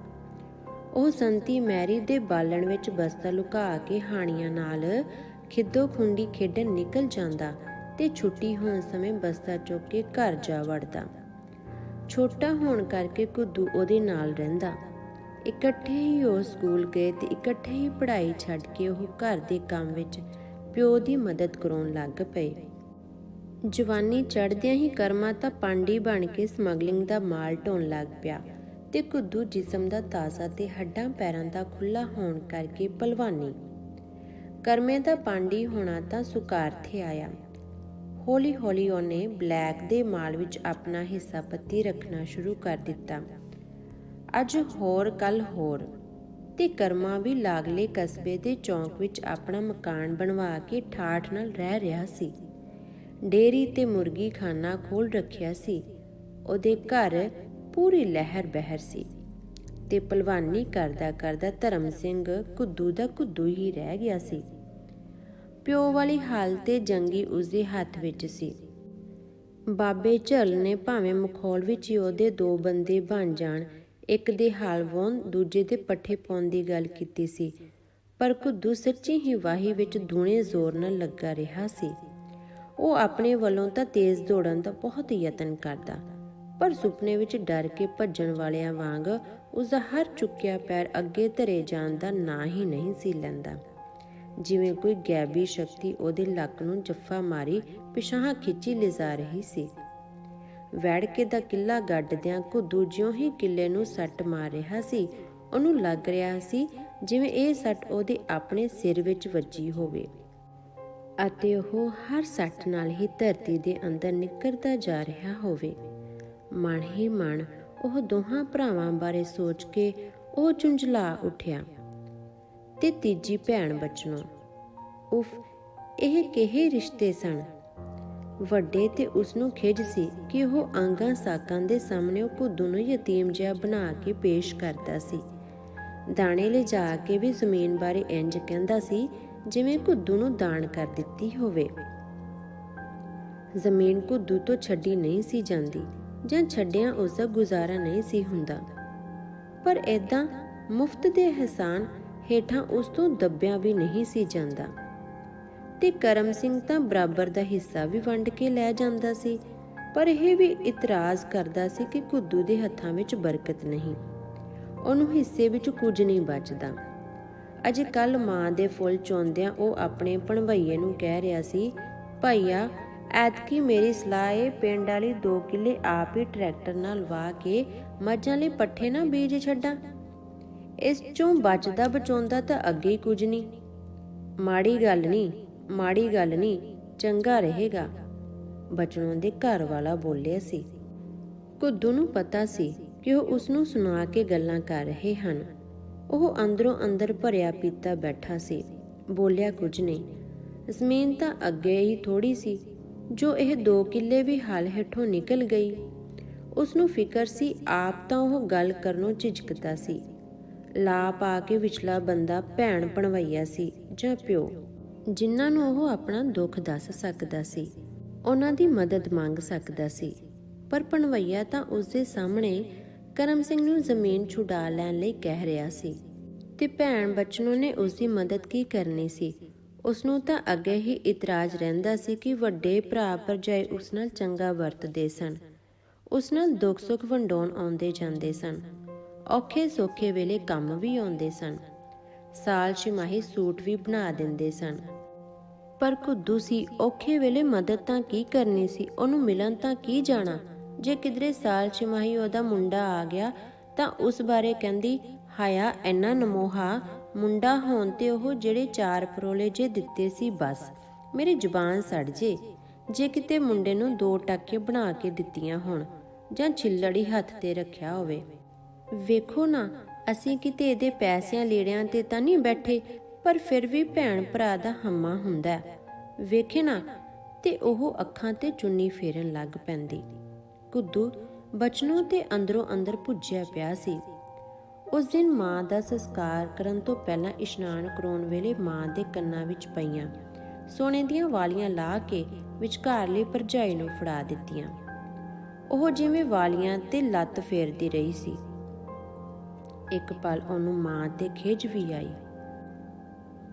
[SPEAKER 1] ਉਹ ਸੰਤੀ ਮੈਰੀ ਦੇ ਬਾਲਣ ਵਿੱਚ ਬਸਤਾ ਲੁਕਾ ਕੇ ਹਾਣੀਆਂ ਨਾਲ ਖਿੱਦੋ ਖੁੰਡੀ ਖੇਡਣ ਨਿਕਲ ਜਾਂਦਾ ਤੇ ਛੁੱਟੀ ਹੋਣ ਸਮੇਂ ਬਸਤਾ ਚੁੱਕ ਕੇ ਘਰ ਜਾ ਵੜਦਾ। ਛੋਟਾ ਹੋਣ ਕਰਕੇ ਘੁੱਦੂ ਉਹਦੇ ਨਾਲ ਰਹਿੰਦਾ। ਇਕੱਠੇ ਹੀ ਉਹ ਸਕੂਲ ਗਏ ਤੇ ਇਕੱਠੇ ਹੀ ਪੜ੍ਹਾਈ ਛੱਡ ਕੇ ਉਹ ਘਰ ਦੇ ਕੰਮ ਵਿੱਚ ਪਿਓ ਦੀ ਮਦਦ ਕਰਾਉਣ ਲੱਗ ਪਏ। ਜਵਾਨੀ ਚੜ੍ਹਦਿਆਂ ਹੀ ਕਰਮਾ ਤਾਂ ਪਾਂਡੀ ਬਣ ਕੇ ਸਮਗਲਿੰਗ ਦਾ ਮਾਲ ਢੋਣ ਲੱਗ ਪਿਆ ਤੇ ਘੁੱਦੂ ਜਿਸਮ ਦਾ ਤਾਜ਼ਾ ਤੇ ਹੱਡਾਂ ਪੈਰਾਂ ਦਾ ਖੁੱਲ੍ਹਾ ਹੋਣ ਕਰਕੇ ਭਲਵਾਨੀ। ਕਰਮੇ ਦਾ ਪਾਂਡੀ ਹੋਣਾ ਤਾਂ ਸੁਕਾਰਥੇ ਆਇਆ। ਹੌਲੀ ਹੌਲੀ ਉਹਨੇ ਬਲੈਕ ਦੇ ਮਾਲ ਵਿੱਚ ਆਪਣਾ ਹਿੱਸਾ ਪੱਤੀ ਰੱਖਣਾ ਸ਼ੁਰੂ ਕਰ ਦਿੱਤਾ। ਅੱਜ ਹੋਰ ਕੱਲ ਹੋਰ, ਤੇ ਕਰਮਾ ਵੀ ਲਾਗਲੇ ਕਸਬੇ ਦੇ ਚੌਂਕ ਵਿੱਚ ਆਪਣਾ ਮਕਾਨ ਬਣਵਾ ਕੇ ਠਾਠ ਨਾਲ ਰਹਿ ਰਿਹਾ ਸੀ। ਡੇਅਰੀ ਤੇ ਮੁਰਗੀ ਖਾਨਾ ਖੋਲ੍ਹ ਰੱਖਿਆ ਸੀ। ਉਹਦੇ ਘਰ ਪੂਰੀ ਲਹਿਰ ਬਹਿਰ ਸੀ, ਤੇ ਭਲਵਾਨੀ ਕਰਦਾ ਕਰਦਾ ਧਰਮ ਸਿੰਘ ਘੁੱਦੂ ਦਾ ਘੁੱਦੂ ਹੀ ਰਹਿ ਗਿਆ ਸੀ। ਪਿਓ ਵਾਲੀ ਹਾਲ ਤੇ ਜੰਗੀ ਉਸਦੇ ਹੱਥ ਵਿੱਚ ਸੀ। ਬਾਬੇ ਝਰਲ ਨੇ ਭਾਵੇਂ ਮਖੌਲ ਵਿੱਚ ਹੀ ਉਹਦੇ 2 ਬੰਦੇ ਬਣ ਜਾਣ, ਇੱਕ ਦੇ ਹਾਲ ਵਾਹੁਣ, ਦੂਜੇ ਦੇ ਪੱਠੇ ਪਾਉਣ ਦੀ ਗੱਲ ਕੀਤੀ ਸੀ, ਪਰ ਘੁੱਦੂ ਸੱਚੀ ਹੀ ਵਾਹੀ ਵਿੱਚ ਦੂਣੇ ਜ਼ੋਰ ਨਾਲ ਲੱਗਾ ਰਿਹਾ ਸੀ। ਉਹ ਆਪਣੇ ਵੱਲੋਂ ਤਾਂ ਤੇਜ਼ ਦੌੜਨ ਦਾ ਬਹੁਤ ਯਤਨ ਕਰਦਾ, ਪਰ ਸੁਪਨੇ ਵਿੱਚ ਡਰ ਕੇ ਭੱਜਣ ਵਾਲਿਆਂ ਵਾਂਗ ਉਸਦਾ ਹਰ ਚੁੱਕਿਆ ਪੈਰ ਅੱਗੇ ਧਰੇ ਜਾਣ ਦਾ ਨਾਂ ਹੀ ਨਹੀਂ ਸੀ ਲੈਂਦਾ। ਜਿਵੇਂ ਕੋਈ ਗੈਬੀ ਸ਼ਕਤੀ ਉਹਦੇ ਲੱਕ ਨੂੰ ਜੱਫਾ ਮਾਰੀ ਪਿਛਾਂਹ ਖਿੱਚੀ ਲਿਜਾ ਰਹੀ ਸੀ। ਵੈੜਕੇ ਦਾ ਕਿੱਲਾ ਗੱਡਦਿਆਂ ਘੁੱਦੂ ਜਿਉਂ ਹੀ ਕਿੱਲੇ ਨੂੰ ਸੱਟ ਮਾਰ ਰਿਹਾ ਸੀ, ਉਹਨੂੰ ਲੱਗ ਰਿਹਾ ਸੀ ਜਿਵੇਂ ਇਹ ਸੱਟ ਉਹਦੇ ਆਪਣੇ ਸਿਰ ਵਿੱਚ ਵੱਜੀ ਹੋਵੇ, ਅਤੇ ਉਹ ਹਰ ਸੱਟ ਨਾਲ ਹੀ ਧਰਤੀ ਦੇ ਅੰਦਰ ਨਿੱਕਰਦਾ ਜਾ ਰਿਹਾ ਹੋਵੇ। ਮਨ ਹੀ ਮਨ ਉਹ ਦੋਹਾਂ ਭਰਾਵਾਂ ਬਾਰੇ ਸੋਚ ਕੇ ਉਹ ਝੁੰਝਲਾ ਉੱਠਿਆ। ਤੇ ਤੀਜੀ ਭੈਣ ਬਚਨੋਂ, ਉਫ, ਇਹ ਕਿਹੇ ਰਿਸ਼ਤੇ ਸਨ। ਵੱਡੇ ਤੇ ਉਸਨੂੰ ਖਿਝ ਸੀ ਕਿ ਉਹ ਆਂਗਾਂ ਸਾਕਾਂ ਦੇ ਸਾਹਮਣੇ ਉਹ ਘੁੱਦੂ ਨੂੰ ਯਤੀਮ ਜਿਹਾ ਬਣਾ ਕੇ ਪੇਸ਼ ਕਰਦਾ ਸੀ। ਦਾਣੇ ਲਿਜਾ ਕੇ ਵੀ ਜ਼ਮੀਨ ਬਾਰੇ ਇੰਜ ਕਹਿੰਦਾ ਸੀ ਜਿਵੇਂ ਘੁੱਦੂ ਨੂੰ ਦਾਨ ਕਰ ਦਿੱਤੀ ਹੋਵੇ। ਜ਼ਮੀਨ ਘੁੱਦੂ ਤੋਂ ਛੱਡੀ ਨਹੀਂ ਸੀ ਜਾਂਦੀ, ਜਾਂ ਛੱਡਿਆਂ ਉਸਦਾ ਗੁਜ਼ਾਰਾ ਨਹੀਂ ਸੀ ਹੁੰਦਾ, ਪਰ ਏਦਾਂ ਮੁਫਤ ਦੇ ਅਹਿਸਾਨ ਹੇਠਾਂ ਉਸ ਤੋਂ ਦੱਬਿਆ ਵੀ ਨਹੀਂ ਸੀ ਜਾਂਦਾ। ਤੇ ਕਰਮ ਸਿੰਘ ਤਾਂ ਬਰਾਬਰ ਦਾ ਹਿੱਸਾ ਵੀ ਵੰਡ ਕੇ ਲੈ ਜਾਂਦਾ ਸੀ, ਪਰ ਇਹ ਵੀ ਇਤਰਾਜ਼ ਕਰਦਾ ਸੀ ਕਿ ਘੁੱਦੂ ਦੇ ਹੱਥਾਂ ਵਿੱਚ ਬਰਕਤ ਨਹੀਂ, ਉਹਨੂੰ ਹਿੱਸੇ ਵਿੱਚ ਕੁਝ ਨਹੀਂ ਬਚਦਾ। ਅਜੇ ਕੱਲ੍ਹ ਮਾਂ ਦੇ ਫੁੱਲ ਚੋਂਦਿਆਂ ਉਹ ਆਪਣੇ ਭਣਵਈਏ ਨੂੰ ਕਹਿ ਰਿਹਾ ਸੀ, ਭਾਈਆ, ਐਤਕੀ ਮੇਰੀ ਸਲਾਹ ਏ ਪਿੰਡ ਵਾਲੀ 2 ਕਿੱਲੇ ਆਪ ਹੀ ਟਰੈਕਟਰ ਨਾਲ ਵਾਹ ਕੇ ਮੱਝਾਂ ਲਈ ਪੱਠੇ ਨਾ ਬੀਜ ਛੱਡਾਂ। ਇਸ ਚੋਂ ਬਚਦਾ ਬਚਾਉਂਦਾ ਤਾਂ ਅੱਗੇ ਹੀ ਕੁਝ ਨਹੀਂ। ਮਾੜੀ ਗੱਲ ਨਹੀਂ, ਚੰਗਾ ਰਹੇਗਾ, ਬਚਨੋਂ ਦੇ ਘਰ ਵਾਲਾ ਬੋਲਿਆ ਸੀ। ਘੁੱਦੂ ਨੂੰ ਪਤਾ ਸੀ ਕਿ ਉਹ ਉਸਨੂੰ ਸੁਣਾ ਕੇ ਗੱਲਾਂ ਕਰ ਰਹੇ ਹਨ। ਉਹ ਅੰਦਰੋਂ ਅੰਦਰ ਭਰਿਆ ਪੀਤਾ ਬੈਠਾ ਸੀ, ਬੋਲਿਆ ਕੁਝ ਨਹੀਂ। ਜ਼ਮੀਨ ਤਾਂ ਅੱਗੇ ਹੀ ਥੋੜੀ ਸੀ, ਜੋ ਇਹ 2 ਕਿੱਲੇ ਵੀ ਹਲ ਹੇਠੋਂ ਨਿਕਲ ਗਈ। ਉਸਨੂੰ ਫਿਕਰ ਸੀ, ਆਪ ਤਾਂ ਉਹ ਗੱਲ ਕਰਨੋਂ ਝਿਜਕਦਾ ਸੀ। ਲਾ ਪਾ ਕੇ ਵਿਚਲਾ ਬੰਦਾ ਭੈਣ ਭਣਵਈਆ ਸੀ ਜਾਂ ਪਿਓ, ਜਿਨ੍ਹਾਂ ਨੂੰ ਉਹ ਆਪਣਾ ਦੁੱਖ ਦੱਸ ਸਕਦਾ ਸੀ, ਉਹਨਾਂ ਦੀ ਮਦਦ ਮੰਗ ਸਕਦਾ ਸੀ। ਪਰ ਭਣਵਈਆ ਤਾਂ ਉਸਦੇ ਸਾਹਮਣੇ ਕਰਮ ਸਿੰਘ ਨੂੰ ਜ਼ਮੀਨ ਛੁਡਾ ਲੈਣ ਲਈ ਕਹਿ ਰਿਹਾ ਸੀ, ਤੇ ਭੈਣ ਬਚਨੋਂ ਨੇ ਉਸਦੀ ਮਦਦ ਕੀ ਕਰਨੀ ਸੀ। ਉਸਨੂੰ ਤਾਂ ਅੱਗੇ ਹੀ ਇਤਰਾਜ਼ ਰਹਿੰਦਾ ਸੀ ਕਿ ਵੱਡੇ ਭਰਾ ਭਰਜਾਈ ਉਸ ਨਾਲ ਚੰਗਾ ਵਰਤਦੇ ਸਨ, ਉਸ ਨਾਲ ਦੁੱਖ ਸੁੱਖ ਵੰਡਾਉਣ ਆਉਂਦੇ ਜਾਂਦੇ ਸਨ, ਔਖੇ ਸੌਖੇ ਵੇਲੇ ਕੰਮ ਵੀ ਆਉਂਦੇ ਸਨ, ਸਾਲ ਛਿਮਾਹੀ ਸੂਟ ਵੀ ਬਣਾ ਦਿੰਦੇ ਸਨ। ਪਰ ਘੁੱਦੂ ਸੀ, ਔਖੇ ਵੇਲੇ ਮਦਦ ਤਾਂ ਕੀ ਕਰਨੀ ਸੀ, ਉਹਨੂੰ ਮਿਲਣ ਤਾਂ ਕੀ ਜਾਣਾ। ਜੇ ਕਿਧਰੇ ਸਾਲ ਛਿਮਾਹੀ ਉਹਦਾ ਮੁੰਡਾ ਆ ਗਿਆ ਤਾਂ ਉਸ ਬਾਰੇ ਕਹਿੰਦੀ, ਹਾਇਆ ਇੰਨਾ ਨਮੋਹਾ ਮੁੰਡਾ ਹੋਣ ਤੇ ਉਹ ਜਿਹੜੇ 4 ਪਰੋਲੇ ਜੇ ਦਿੱਤੇ ਸੀ, ਬਸ ਮੇਰੀ ਜ਼ੁਬਾਨ ਸੜ ਜੇ ਕਿਤੇ ਮੁੰਡੇ ਨੂੰ 2 ਟਾਕੇ ਬਣਾ ਕੇ ਦਿੱਤੀਆਂ ਹੋਣ, ਜਾਂ ਛਿੱਲੜੀ ਹੱਥ ਤੇ ਰੱਖਿਆ ਹੋਵੇ। ਵੇਖੋ ਨਾ, ਅਸੀਂ ਕਿਤੇ ਇਹਦੇ ਪੈਸਿਆਂ ਲੀੜਿਆਂ ਤੇ ਤਾਂ ਨਹੀਂ ਬੈਠੇ, ਪਰ ਫਿਰ ਵੀ ਭੈਣ ਭਰਾ ਦਾ ਹੰਮਾ ਹੁੰਦਾ, ਵੇਖੇ ਨਾ। ਤੇ ਉਹ ਅੱਖਾਂ ਤੇ ਚੁੰਨੀ ਫੇਰਨ ਲੱਗ ਪੈਂਦੀ। ਘੁੱਦੂ ਬਚਨੋਂ ਤੇ ਅੰਦਰੋਂ ਅੰਦਰ ਭੁੱਜਿਆ ਪਿਆ ਸੀ। ਉਸ ਦਿਨ ਮਾਂ ਦਾ ਸੰਸਕਾਰ ਕਰਨ ਤੋਂ ਪਹਿਲਾਂ ਇਸ਼ਨਾਨ ਕਰਾਉਣ ਵੇਲੇ ਮਾਂ ਦੇ ਕੰਨਾਂ ਵਿੱਚ ਪਈਆਂ ਸੋਨੇ ਦੀਆਂ ਵਾਲੀਆਂ ਲਾ ਕੇ ਵਿਚਕਾਰਲੀ ਭਰਜਾਈ ਨੂੰ ਫੜਾ ਦਿੱਤੀਆਂ। ਉਹ ਜਿਵੇਂ ਵਾਲੀਆਂ ਤੇ ਲੱਤ ਫੇਰਦੀ ਰਹੀ ਸੀ। ਇੱਕ ਪਲ ਉਹਨੂੰ ਮਾਂ ਤੇ ਖਿਝ ਵੀ ਆਈ,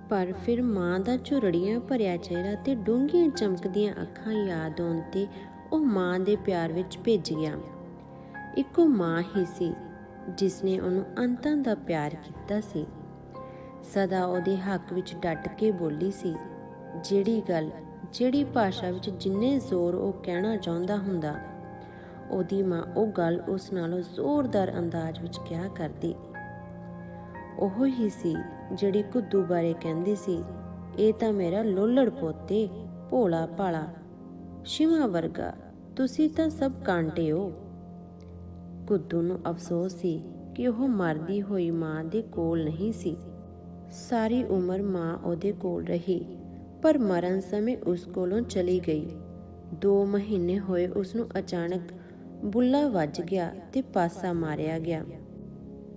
[SPEAKER 1] ਪਰ ਫਿਰ ਮਾਂ ਦਾ ਝੁਰੜੀਆਂ ਭਰਿਆ ਚਿਹਰਾ ਤੇ ਡੂੰਘੀਆਂ ਚਮਕਦੀਆਂ ਅੱਖਾਂ ਯਾਦ ਆਉਣ ਤੇ ਉਹ ਮਾਂ ਦੇ ਪਿਆਰ ਵਿੱਚ ਭਿੱਜ ਗਿਆ। ਇੱਕੋ ਮਾਂ ਹੀ ਸੀ ਜਿਸ ਨੇ ਉਹਨੂੰ ਅੰਤਾਂ ਦਾ ਪਿਆਰ ਕੀਤਾ ਸੀ, ਸਦਾ ਉਹਦੇ ਹੱਕ ਵਿੱਚ ਡਟ ਕੇ ਬੋਲੀ ਸੀ। ਜਿਹੜੀ ਗੱਲ, ਜਿਹੜੀ ਭਾਸ਼ਾ ਵਿੱਚ ਜਿੰਨੇ ਜ਼ੋਰ ਉਹ ਕਹਿਣਾ ਚਾਹੁੰਦਾ ਹੁੰਦਾ, ਉਹਦੀ ਮਾਂ ਉਹ ਗੱਲ ਉਸ ਨਾਲੋਂ ਜ਼ੋਰਦਾਰ ਅੰਦਾਜ਼ ਵਿੱਚ ਕਿਹਾ ਕਰਦੀ। ਉਹ ਹੀ ਸੀ ਜਿਹੜੀ ਘੁੱਦੂ ਬਾਰੇ ਕਹਿੰਦੀ ਸੀ, ਇਹ ਤਾਂ ਮੇਰਾ ਲੋਲੜ ਪੋਤੇ, ਭੋਲਾ ਭਾਲਾ, ਸ਼ਿਵਾ ਵਰਗਾ, ਤੁਸੀਂ ਤਾਂ ਸਭ ਕਾਂਟੇ ਹੋ। ਘੁੱਦੂ ਨੂੰ ਅਫਸੋਸ ਸੀ ਕਿ ਉਹ ਮਰਦੀ ਹੋਈ ਮਾਂ ਦੇ ਕੋਲ ਨਹੀਂ ਸੀ। ਸਾਰੀ ਉਮਰ ਮਾਂ ਉਹਦੇ ਕੋਲ ਰਹੀ, ਪਰ ਮਰਨ ਸਮੇਂ ਉਸ ਕੋਲੋਂ ਚਲੀ ਗਈ। 2 ਮਹੀਨੇ ਹੋਏ ਉਸਨੂੰ ਅਚਾਨਕ ਬੁੱਲਾ ਵੱਜ ਗਿਆ ਤੇ ਪਾਸਾ ਮਾਰਿਆ ਗਿਆ।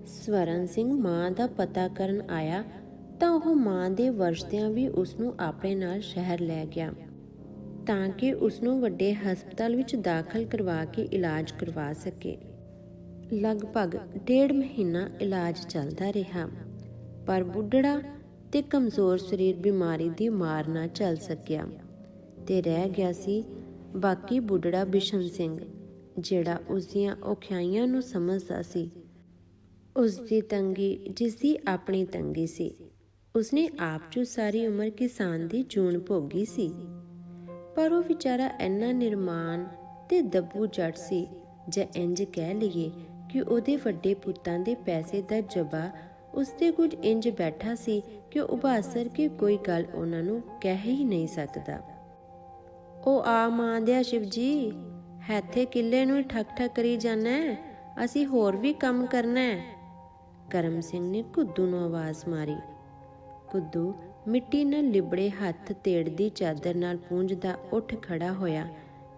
[SPEAKER 1] ਸਵਰਨ ਸਿੰਘ ਮਾਂ ਦਾ ਪਤਾ ਕਰਨ ਆਇਆ ਤਾਂ ਉਹ ਮਾਂ ਦੇ ਵਰਸ਼ਦਿਆਂ ਵੀ ਉਸਨੂੰ ਆਪਣੇ ਨਾਲ ਸ਼ਹਿਰ ਲੈ ਗਿਆ ਤਾਂ ਕਿ ਉਸਨੂੰ ਵੱਡੇ ਹਸਪਤਾਲ ਵਿੱਚ ਦਾਖਲ ਕਰਵਾ ਕੇ ਇਲਾਜ ਕਰਵਾ ਸਕੇ। ਲਗਭਗ 1.5 ਮਹੀਨਾ ਇਲਾਜ ਚੱਲਦਾ ਰਿਹਾ, ਪਰ ਬੁੱਢੜਾ ਤੇ ਕਮਜ਼ੋਰ ਸਰੀਰ ਬਿਮਾਰੀ ਦੀ ਮਾਰ ਨਾ ਝੱਲ ਸਕਿਆ ਤੇ ਰਹਿ ਗਿਆ ਸੀ ਬਾਕੀ ਬੁੱਢੜਾ ਬਿਸ਼ਨ ਸਿੰਘ, ਜਿਹੜਾ ਉਸਦੀਆਂ ਔਖਿਆਈਆਂ ਨੂੰ ਸਮਝਦਾ ਸੀ। ਉਸਦੀ ਤੰਗੀ ਜਿਸਦੀ ਆਪਣੀ ਤੰਗੀ ਸੀ। ਉਸਨੇ ਆਪ 'ਚ ਸਾਰੀ ਉਮਰ ਕਿਸਾਨ ਦੀ ਜੂਨ ਭੋਗੀ ਸੀ, ਪਰ ਉਹ ਵਿਚਾਰਾ ਇੰਨਾ ਨਿਰਮਾਨ ਤੇ ਦੱਬੂ ਜੱਟ ਸੀ, ਜਾਂ ਇੰਜ ਕਹਿ ਲਈਏ ਕਿ ਉਹਦੇ ਵੱਡੇ ਪੁੱਤਾਂ ਦੇ ਪੈਸੇ ਦਾ ਜੱਬਾ ਉਸਦੇ ਕੁਝ ਇੰਜ ਬੈਠਾ ਸੀ ਕਿ ਉਹ ਉਭਾਸਰ ਕੇ ਕੋਈ ਗੱਲ ਉਹਨਾਂ ਨੂੰ ਕਹਿ ਹੀ ਨਹੀਂ ਸਕਦਾ। ਉਹ ਆ ਮਾਂ ਦਿਆ ਸ਼ਿਵ ਜੀ, ਹੈਥੇ ਕਿੱਲੇ ਨੂੰ ਠੱਕ ਠੱਕ ਕਰੀ ਜਾਣਾ, ਅਸੀਂ ਹੋਰ ਵੀ ਕੰਮ ਕਰਨਾ ਹੈ। ਕਰਮ ਸਿੰਘ ਨੇ ਕੁੱਦੂ ਨੂੰ ਆਵਾਜ਼ ਮਾਰੀ। ਕੁੱਦੂ ਮਿੱਟੀ ਨਾਲ ਲਿਬੜੇ ਹੱਥ ਤੇੜਦੀ ਚਾਦਰ ਨਾਲ ਪੂੰਝਦਾ ਉੱਠ ਖੜਾ ਹੋਇਆ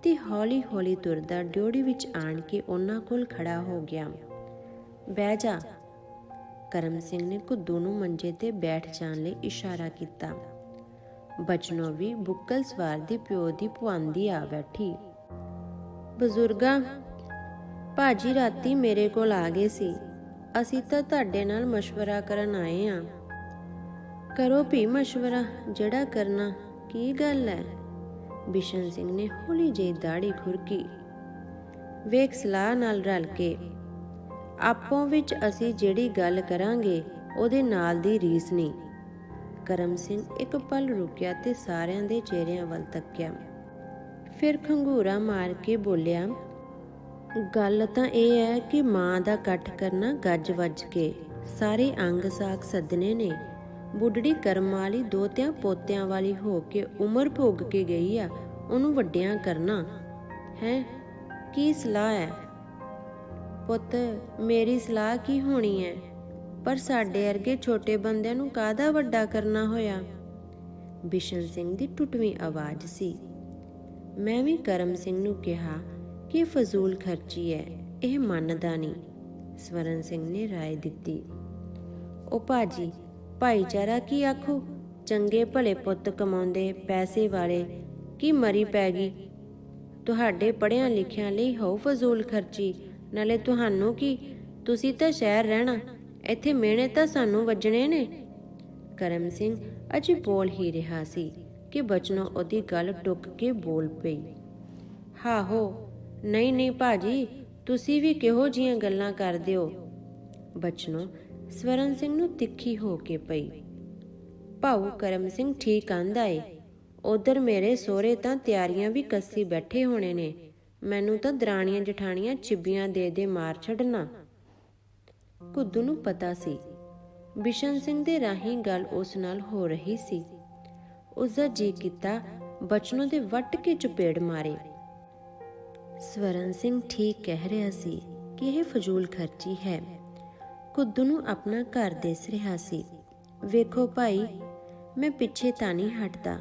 [SPEAKER 1] ਤੇ ਹੌਲੀ ਹੌਲੀ ਤੁਰਦਾ ਡਿਓੜੀ ਵਿੱਚ ਆਣ ਕੇ ਉਹਨਾਂ ਕੋਲ ਖੜਾ ਹੋ ਗਿਆ। ਬਹਿ ਜਾ। ਕਰਮ ਸਿੰਘ ਨੇ ਕੁੱਦੂ ਨੂੰ ਮੰਜੇ ਤੇ ਬੈਠ ਜਾਣ ਲਈ ਇਸ਼ਾਰਾ ਕੀਤਾ। ਬਚਨੋਂ ਵੀ ਬੁੱਕਲ ਸਵਾਰ ਦੀ ਪਿਓ ਦੀ ਪੁਆਂਦੀ ਆ ਬੈਠੀ। ਬਜ਼ੁਰਗਾ, ਭਾਜੀ ਰਾਤੀ ਮੇਰੇ ਕੋਲ ਆ ਗਏ ਸੀ, ਅਸੀਂ ਤਾਂ ਤੁਹਾਡੇ ਨਾਲ ਮਸ਼ਵਰਾ ਕਰਨ ਆਏ ਆਂ। ਕਰੋ ਭੀ ਮਸ਼ਵਰਾ, ਜਿਹੜਾ ਕਰਨਾ। ਕੀ ਗੱਲ ਹੈ? ਬਿਸ਼ਨ ਸਿੰਘ ਨੇ ਹੌਲੀ ਜਿਹੀ ਦਾੜੀ ਖੁਰਕੀ। ਵੇਖ, ਸਲਾਹ ਨਾਲ ਰਲ ਕੇ ਆਪੋਂ ਵਿੱਚ ਅਸੀਂ ਜਿਹੜੀ ਗੱਲ ਕਰਾਂਗੇ ਉਹਦੇ ਨਾਲ ਦੀ ਰੀਸ ਨਹੀਂ। ਕਰਮ ਸਿੰਘ ਇੱਕ ਪਲ ਰੁਕਿਆ ਤੇ ਸਾਰਿਆਂ ਦੇ ਚਿਹਰਿਆਂ ਵੱਲ ਤੱਕਿਆ, ਫਿਰ ਖੰਗੂਰਾ ਮਾਰ ਕੇ ਬੋਲਿਆ, ਗੱਲ ਤਾਂ ਇਹ ਹੈ ਕਿ ਮਾਂ ਦਾ ਇਕੱਠ ਕਰਨਾ ਗੱਜ ਵੱਜ ਕੇ, ਸਾਰੇ ਅੰਗ ਸਾਕ ਸੱਦਣੇ ਨੇ। ਬੁੱਢੜੀ ਕਰਮ ਵਾਲੀ ਦੋਤਿਆਂ ਪੋਤਿਆਂ ਵਾਲੀ ਹੋ ਕੇ ਉਮਰ ਭੋਗ ਕੇ ਗਈ ਆ, ਉਹਨੂੰ ਵੱਡਿਆਂ ਕਰਨਾ ਹੈ। ਕੀ ਸਲਾਹ ਹੈ? ਪੁੱਤ, ਮੇਰੀ ਸਲਾਹ ਕੀ ਹੋਣੀ ਹੈ, ਪਰ ਸਾਡੇ ਅਰਗੇ ਛੋਟੇ ਬੰਦਿਆਂ ਨੂੰ ਕਾਹਦਾ ਵੱਡਾ ਕਰਨਾ ਹੋਇਆ? ਬਿਸ਼ਨ ਸਿੰਘ ਦੀ ਟੁੱਟਵੀਂ ਆਵਾਜ਼ ਸੀ। ਮੈਂ ਵੀ ਕਰਮ ਸਿੰਘ ਨੂੰ ਕਿਹਾ ਕਿ ਫਜ਼ੂਲ ਖਰਚੀ ਹੈ, ਇਹ ਮੰਨਦਾ ਨਹੀਂ। ਸਵਰਨ ਸਿੰਘ ਨੇ ਰਾਏ ਦਿੱਤੀ। ਉਹ ਭਾਜੀ, ਭਾਈਚਾਰਾ ਕੀ ਆਖੂ? ਚੰਗੇ ਭਲੇ ਪੁੱਤ ਕਮਾਉਂਦੇ ਪੈਸੇ ਵਾਲੇ ਕੀ ਮਰੀ ਪੈ ਗਈ? ਤੁਹਾਡੇ ਪੜ੍ਹਿਆਂ ਲਿਖਿਆਂ ਲਈ ਹੋ ਫਜ਼ੂਲ ਖਰਚੀ, ਨਾਲੇ ਤੁਹਾਨੂੰ ਕੀ, ਤੁਸੀਂ ਤਾਂ ਸ਼ਹਿਰ ਰਹਿਣਾ, ਇੱਥੇ ਮਿਹਣੇ ਤਾਂ ਸਾਨੂੰ ਵੱਜਣੇ ਨੇ। ਕਰਮ ਸਿੰਘ ਅਜੇ ਬੋਲ ਹੀ ਰਿਹਾ ਸੀ ਕਿ ਬਚਨੋਂ ਉਹਦੀ ਗੱਲ ਟੁੱਕ ਕੇ ਬੋਲ ਪਈ। ਹਾਹੋ, ਨਹੀਂ ਨਹੀਂ ਭਾਜੀ, ਤੁਸੀਂ ਵੀ ਕਿਹੋ ਜਿਹੀਆਂ ਗੱਲਾਂ ਕਰਦੇ ਹੋ? ਬਚਨੋਂ ਸਵਰਨ ਸਿੰਘ ਨੂੰ ਤਿੱਖੀ ਹੋ ਕੇ ਪਈ। ਭਾਊ ਕਰਮ ਸਿੰਘ ਠੀਕ ਆਂਦਾ ਏ, ਉਧਰ ਮੇਰੇ ਸਹੁਰੇ ਤਾਂ ਤਿਆਰੀਆਂ ਵੀ ਕੱਸੀ ਬੈਠੇ ਹੋਣੇ ਨੇ, ਮੈਨੂੰ ਤਾਂ ਦਰਾਣੀਆਂ ਜਠਾਣੀਆਂ ਚਿੱਬੀਆਂ ਦੇ ਦੇ ਮਾਰ ਛੱਡਣਾ। ਕੁੱਦੂ ਨੂੰ ਪਤਾ ਸੀ ਬਿਸ਼ਨ ਸਿੰਘ ਦੇ ਰਾਹੀਂ ਗੱਲ ਉਸ ਨਾਲ ਹੋ ਰਹੀ ਸੀ। ਉਸਦਾ ਜੀ ਕੀਤਾ ਬਚਨੋਂ ਦੇ ਵੱਟ ਕੇ ਚਪੇੜ ਮਾਰੇ। ਸਵਰਨ ਸਿੰਘ ਠੀਕ ਕਹਿ ਰਿਹਾ ਸੀ ਕਿ ਇਹ ਫਜ਼ੂਲ ਖਰਚੀ ਹੈ। ਕੁੱਦੂ ਨੂੰ ਆਪਣਾ ਘਰ ਦਿਸ ਰਿਹਾ ਸੀ। ਵੇਖੋ ਭਾਈ, ਮੈਂ ਪਿੱਛੇ ਤਾਂ ਨਹੀਂ ਹਟਦਾ,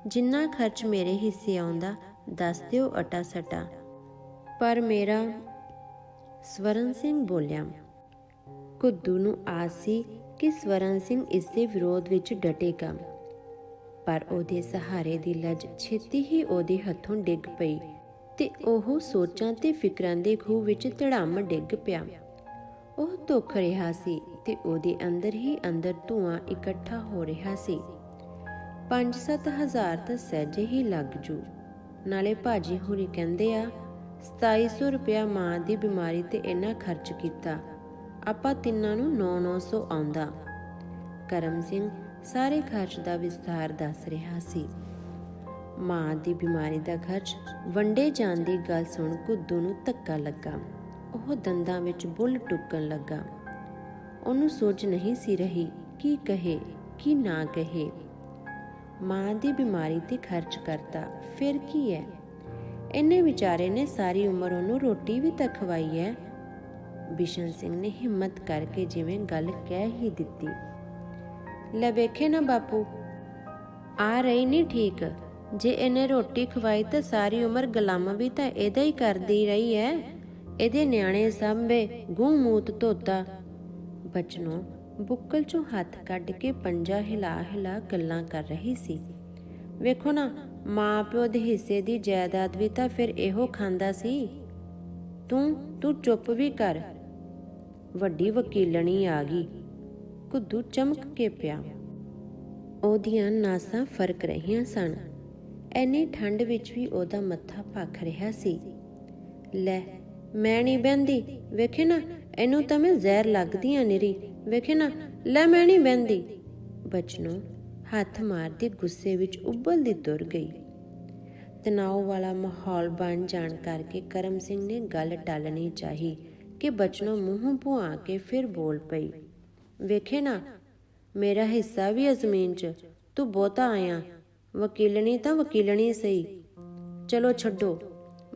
[SPEAKER 1] ਜਿੰਨਾ ਖਰਚ ਮੇਰੇ ਹਿੱਸੇ ਆਉਂਦਾ ਦੱਸ ਦਿਓ ਅਟਾ ਸਟਾ, ਪਰ ਮੇਰਾ। ਸਵਰਨ ਸਿੰਘ ਬੋਲਿਆ। ਕੁੱਦੂ ਨੂੰ ਆਸ ਸੀ ਕਿ ਸਵਰਨ ਸਿੰਘ ਇਸ ਦੇ ਵਿਰੋਧ ਵਿੱਚ ਡਟੇਗਾ, ਪਰ ਉਹਦੇ ਸਹਾਰੇ ਦੀ ਲੱਜ ਛੇਤੀ ਹੀ ਉਹਦੇ ਹੱਥੋਂ ਡਿੱਗ ਪਈ ਤੇ ਉਹ ਸੋਚਾਂ ਤੇ ਫਿਕਰਾਂ ਦੇ ਖੂਹ ਵਿੱਚ ਧੜਾਮ ਡਿੱਗ ਪਿਆ। ਉਹ ਧੁੱਖ ਰਿਹਾ ਸੀ ਤੇ ਉਹਦੇ ਅੰਦਰ ਹੀ ਅੰਦਰ ਧੂਆਂ ਇਕੱਠਾ ਹੋ ਰਿਹਾ ਸੀ। 5-7 ਹਜ਼ਾਰ ਤਾਂ ਸਹਿਜੇ ਹੀ ਲੱਗ ਜੂ। ਨਾਲੇ ਭਾਜੀ ਹੋਰੀ ਕਹਿੰਦੇ ਆ 2700 ਰੁਪਇਆ ਮਾਂ ਦੀ ਬਿਮਾਰੀ ਤੇ ਇੰਨਾ ਖਰਚ ਕੀਤਾ, ਆਪਾਂ ਤਿੰਨਾਂ ਨੂੰ 900 ਆਉਂਦਾ। ਕਰਮ ਸਿੰਘ ਸਾਰੇ ਖਰਚ ਦਾ ਵਿਸਥਾਰ ਦੱਸ ਰਿਹਾ ਸੀ। ਮਾਂ ਦੀ ਬਿਮਾਰੀ ਦਾ ਖਰਚ ਵੰਡੇ ਜਾਣ ਦੀ ਗੱਲ ਸੁਣ ਕੁੱਦੂ ਨੂੰ ਧੱਕਾ ਲੱਗਾ। ਉਹ ਦੰਦਾਂ ਵਿੱਚ ਬੁੱਲ ਟੁੱਕਣ ਲੱਗਾ। ਉਹਨੂੰ ਸੋਚ ਨਹੀਂ ਸੀ ਰਹੀ ਕੀ ਕਹੇ ਕੀ ਨਾ ਕਹੇ। ਮਾਂ ਦੀ ਬਿਮਾਰੀ ਤੇ ਖਰਚ ਕਰਤਾ, ਫਿਰ ਕੀ ਹੈ? ਇੰਨੇ ਵਿਚਾਰੇ ਨੇ ਸਾਰੀ ਉਮਰ ਉਹਨੂੰ ਰੋਟੀ ਵੀ ਤਾਂ ਖਵਾਈ ਹੈ। ਬਿਸ਼ਨ ਸਿੰਘ ਨੇ ਹਿੰਮਤ ਕਰਕੇ ਜਿਵੇਂ ਗੱਲ ਕਹਿ ਹੀ ਦਿੱਤੀ। ਲੈ ਵੇਖੇ ਨਾ ਬਾਪੂ, ਆ ਰਹੀ ਨਹੀਂ ਠੀਕ। ਜੇ ਇਹਨੇ ਰੋਟੀ ਖਵਾਈ ਤਾਂ ਸਾਰੀ ਉਮਰ ਗੁਲਾਮ ਵੀ ਤਾਂ ਇਹਦਾ ਹੀ ਕਰਦੀ ਰਹੀ ਹੈ। ਇਹਦੇ ਨਿਆਣੇ ਸਾਂਭੇ, ਗੂੰ ਮੂਤ ਧੋਤਾ। ਬਚਨੋਂ ਬੁੱਕਲ ਚੋਂ ਹੱਥ ਕੱਢ ਕੇ ਪੰਜਾ ਹਿਲਾ ਹਿਲਾ ਗੱਲਾਂ ਕਰ ਰਹੀ ਸੀ। ਵੇਖੋ ਨਾ, ਮਾਂ ਪਿਓ ਦੇ ਹਿੱਸੇ ਦੀ ਜਾਇਦਾਦ ਵੀ ਤਾਂ ਫਿਰ ਇਹੋ ਖਾਂਦਾ ਸੀ। ਤੂੰ ਚੁੱਪ ਵੀ ਕਰ। ਵੱਡੀ ਵਕੀਲਣੀ ਆ ਗਈ। ਘੁੱਦੂ ਚਮਕ ਕੇ ਪਿਆ। ਉਹਦੀਆਂ ਨਾਸਾਂ ਫਰਕ ਰਹੀਆਂ ਸਨ। ਐਨੀ ਠੰਡ ਵਿੱਚ ਵੀ ਉਹਦਾ ਮੱਥਾ ਭਖ ਰਿਹਾ ਸੀ। ਲੈ ਮੈਂ ਨਹੀਂ ਬਹਿੰਦੀ, ਵੇਖੇ ਨਾ, ਇਹਨੂੰ ਤਾਂ ਮੈਂ ਜ਼ਹਿਰ ਲੱਗਦੀ ਆ ਨਿਰੀ, ਵੇਖੇ ਨਾ, ਲੈ ਮੈਂ ਨਹੀਂ ਬਹਿੰਦੀ। ਬਚਨੋਂ ਹੱਥ ਮਾਰਦੀ ਗੁੱਸੇ ਵਿੱਚ ਉਬਲਦੀ ਤੁਰ ਗਈ। ਤਣਾਅ ਵਾਲਾ ਮਾਹੌਲ ਬਣ ਜਾਣ ਕਰਕੇ ਕਰਮ ਸਿੰਘ ਨੇ ਗੱਲ ਟਾਲਣੀ ਚਾਹੀ ਕਿ ਬਚਨੋਂ ਮੂੰਹ ਭੁਆ ਕੇ ਫਿਰ ਬੋਲ ਪਈ। ਵੇਖੇ ਨਾ, ਮੇਰਾ ਹਿੱਸਾ ਵੀ ਹੈ ਜ਼ਮੀਨ 'ਚ। ਤੂੰ ਬਹੁਤਾ ਆਇਆ, ਵਕੀਲਣੀ ਤਾਂ ਵਕੀਲਣੀ ਸਹੀ। ਚਲੋ ਛੱਡੋ,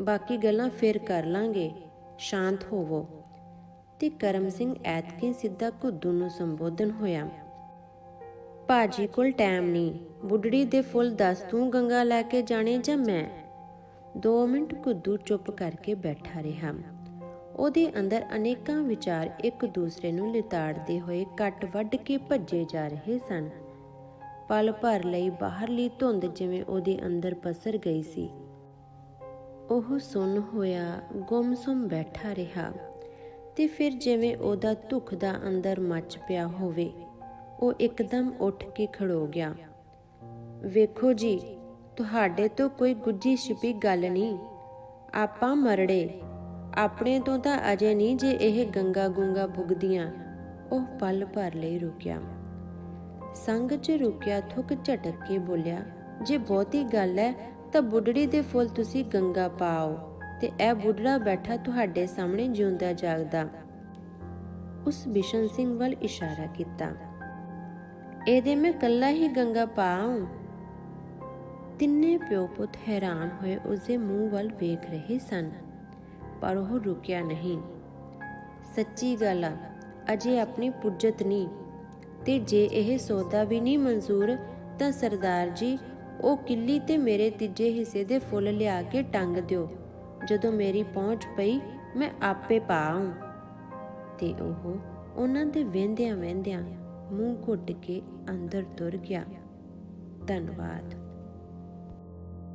[SPEAKER 1] ਬਾਕੀ ਗੱਲਾਂ ਫਿਰ ਕਰ ਲਾਂਗੇ, ਸ਼ਾਂਤ ਹੋਵੋ। ਤੇ ਕਰਮ ਸਿੰਘ ਐਤਕੀ ਸਿੱਧਾ ਘੁੱਦੂ ਨੂੰ ਸੰਬੋਧਨ ਹੋਇਆ। ਭਾਜੀ ਕੋਲ ਟਾਈਮ ਨਹੀਂ, ਬੁੱਢੜੀ ਦੇ ਫੁੱਲ ਦੱਸ, ਤੂੰ ਗੰਗਾ ਲੈ ਕੇ ਜਾਣੇ ਜਾਂ ਮੈਂ? 2 ਮਿੰਟ ਘੁੱਦੂ ਚੁੱਪ ਕਰਕੇ ਬੈਠਾ ਰਿਹਾ। ਉਹਦੇ ਅੰਦਰ ਅਨੇਕਾਂ ਵਿਚਾਰ ਇੱਕ ਦੂਸਰੇ ਨੂੰ ਲਿਤਾੜਦੇ ਹੋਏ ਕੱਟ ਵੱਢ ਕੇ ਭੱਜੇ ਜਾ ਰਹੇ ਸਨ। ਪਲ ਭਰ ਲਈ ਬਾਹਰਲੀ ਧੁੰਦ ਜਿਵੇਂ ਉਹਦੇ ਅੰਦਰ ਪਸਰ ਗਈ ਸੀ। ਉਹ ਸੁੰਨ ਹੋਇਆ ਗੁੰਮਸੁੰਮ ਬੈਠਾ ਰਿਹਾ ਤੇ ਫਿਰ ਜਿਵੇਂ ਉਹਦਾ ਦੁੱਖ ਦਾ ਅੰਦਰ ਮੱਚ ਪਿਆ ਹੋਵੇ, ਉਹ ਇੱਕਦਮ ਉੱਠ ਕੇ ਖੜੋ ਗਿਆ। ਵੇਖੋ ਜੀ, ਤੁਹਾਡੇ ਤੋਂ ਕੋਈ ਗੁੱਝੀ ਛਿਪੀ ਗੱਲ ਨਹੀਂ। ਆਪਾਂ ਮਰੜੇ, ਆਪਣੇ ਤੋਂ ਤਾਂ ਅਜੇ ਨਹੀਂ ਜੇ ਇਹ ਗੰਗਾ ਗੁੰਗਾ ਬੁਗਦੀਆਂ। ਉਹ ਪਲ ਭਰ ਲਈ ਰੁਕਿਆ। ਸੰਗ 'ਚ ਰੁਕਿਆ ਥੁੱਕ ਝਟਕ ਕੇ ਬੋਲਿਆ, ਜੇ ਬਹੁਤੀ ਗੱਲ ਹੈ ਤਾਂ ਬੁੱਢੜੀ ਦੇ ਫੁੱਲ ਤੁਸੀਂ ਗੰਗਾ ਪਾਓ ਤੇ ਇਹ ਬੁੱਢੜਾ ਬੈਠਾ ਤੁਹਾਡੇ ਸਾਹਮਣੇ ਜਿਉਂਦਾ ਜਾਗਦਾ। ਉਸ ਬਿਸ਼ਨ ਸਿੰਘ ਵੱਲ ਇਸ਼ਾਰਾ ਕੀਤਾ। ਇਹਦੇ ਮੈਂ ਕੱਲਾ ਹੀ ਗੰਗਾ ਪਾਉਂ। ਤਿੰਨੇ ਪਿਓ ਪੁੱਤ ਹੈਰਾਨ ਹੋਏ ਉਸਦੇ ਮੂੰਹ ਵੱਲ ਵੇਖ ਰਹੇ ਸਨ, ਪਰ ਉਹ ਰੁਕਿਆ ਨਹੀਂ। ਸੱਚੀ ਗੱਲ ਆ, ਅਜੇ ਆਪਣੀ ਪੁੱਜਤ ਨਹੀਂ, ਤੇ ਜੇ ਇਹ ਸੌਦਾ ਵੀ ਨਹੀਂ ਮਨਜ਼ੂਰ ਤਾਂ ਸਰਦਾਰ ਜੀ, ਉਹ ਕਿੱਲੀ ਤੇ ਮੇਰੇ ਤੀਜੇ ਹਿੱਸੇ ਦੇ ਫੁੱਲ ਲਿਆ ਕੇ ਟੰਗ ਦਿਓ। ਜਦੋਂ ਮੇਰੀ ਪਹੁੰਚ ਪਈ ਮੈਂ ਆਪੇ ਪਾਉਂ। ਤੇ ਉਹ ਉਹਨਾਂ ਦੇ ਵਹਿੰਦਿਆਂ ਵਹਿੰਦਿਆਂ ਮੂੰਹ ਘੁੱਟ ਕੇ ਅੰਦਰ ਤੁਰ ਗਿਆ। ਧੰਨਵਾਦ।